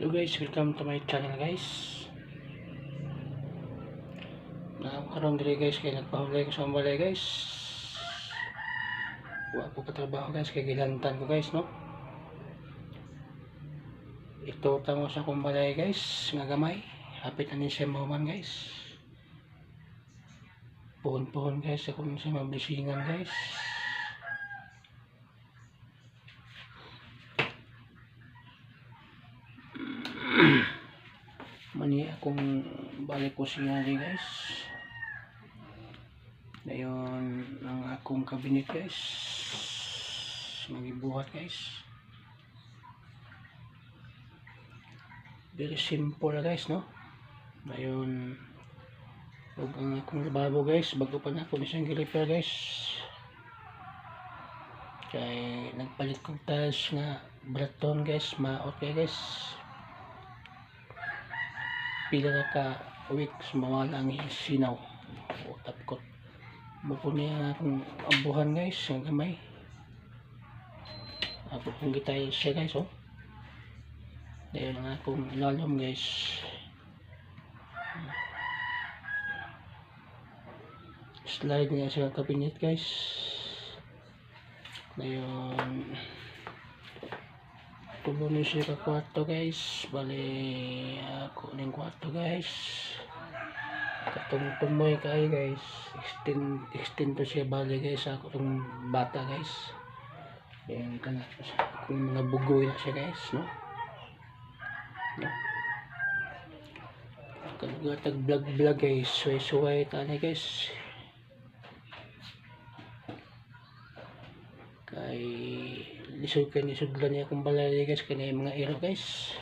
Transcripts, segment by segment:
Hello guys, welcome to my channel guys. Karon diri guys kay nagpahulay ko sa balay guys. Wa ko katrabaho guys kay gilantan ko guys no. Ito tamo sa akong balay guys nga gamay. Hapit na ni siya mahuman guys. Puhon-puhon guys ako sa mabisingan guys. Mani akong balik ko siya guys. Ngayon ang akong kabinet guys. Magibuhat guys. Very simple guys no. Ngayon ug ang akong lababo guys bago pa na ako ni siyang repair guys. Kay nagpalit kong tiles nga Braton guys, maot kay guys. Pila na ka weeks mawala ang sinaw o tapkot mo po niya akong abuhan guys ang gamay ako kong gitile siya guys oh dahil nga akong ilalom guys slide niya sa kabinet guys ngayon tulo ni siya ka kwarto guys bali ako ng kwarto guys katong tumoy kayo guys extend to siya bali guys ako tong bata guys yan kana kung mga bugoy na siya guys no kagatag vlog guys suway tani guys kay lisod ka nisudlan niya akong balay guys kaya mga iro guys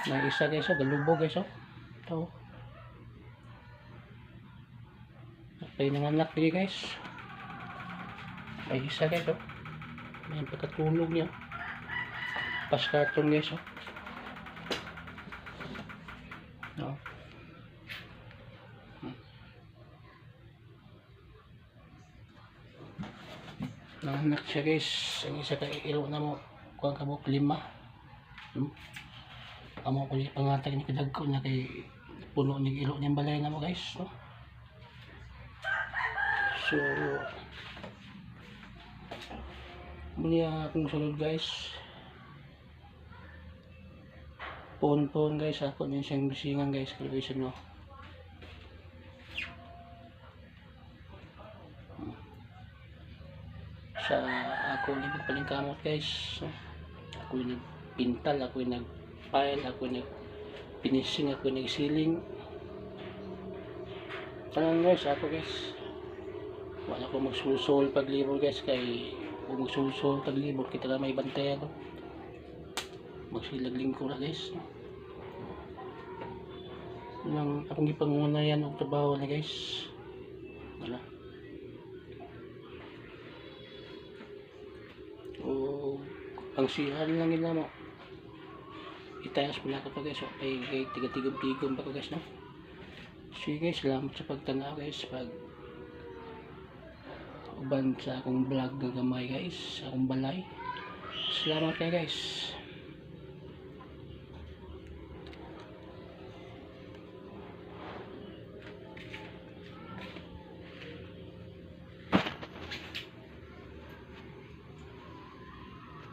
may isa guys oh galubog guys oh ito may nanganak din guys may isa guys oh may pagkatulog niya paskatong guys oh no nanganak siya guys ang isa ka ilo na mo kuang kabuk 5 amo ko yung pangatag ni kadagko na kay puno ng ilo niyang balay na mo guys no? So muli akong sunod guys pon guys ako din siyang bisingan guys kalwisan no sa ako yung nagpalingkamot guys ako yung nagpintal ako yung nagpile ako yung nagfinishing ako yung nagsiling tangan guys ako guys wala ko magsusol paglibor guys kay kung magsusol paglibor kita na may bantayan no? Magsilagling ko na guys yung akong ipangunayan ang trabaho na guys wala o ang sihan lang nila mo itayas mo na ko to guys ay tigatigom-tigom pa ko guys no sige guys salamat sa pagtanaw guys pag uban sa akong vlog na gamay guys akong balay salamat kayo guys.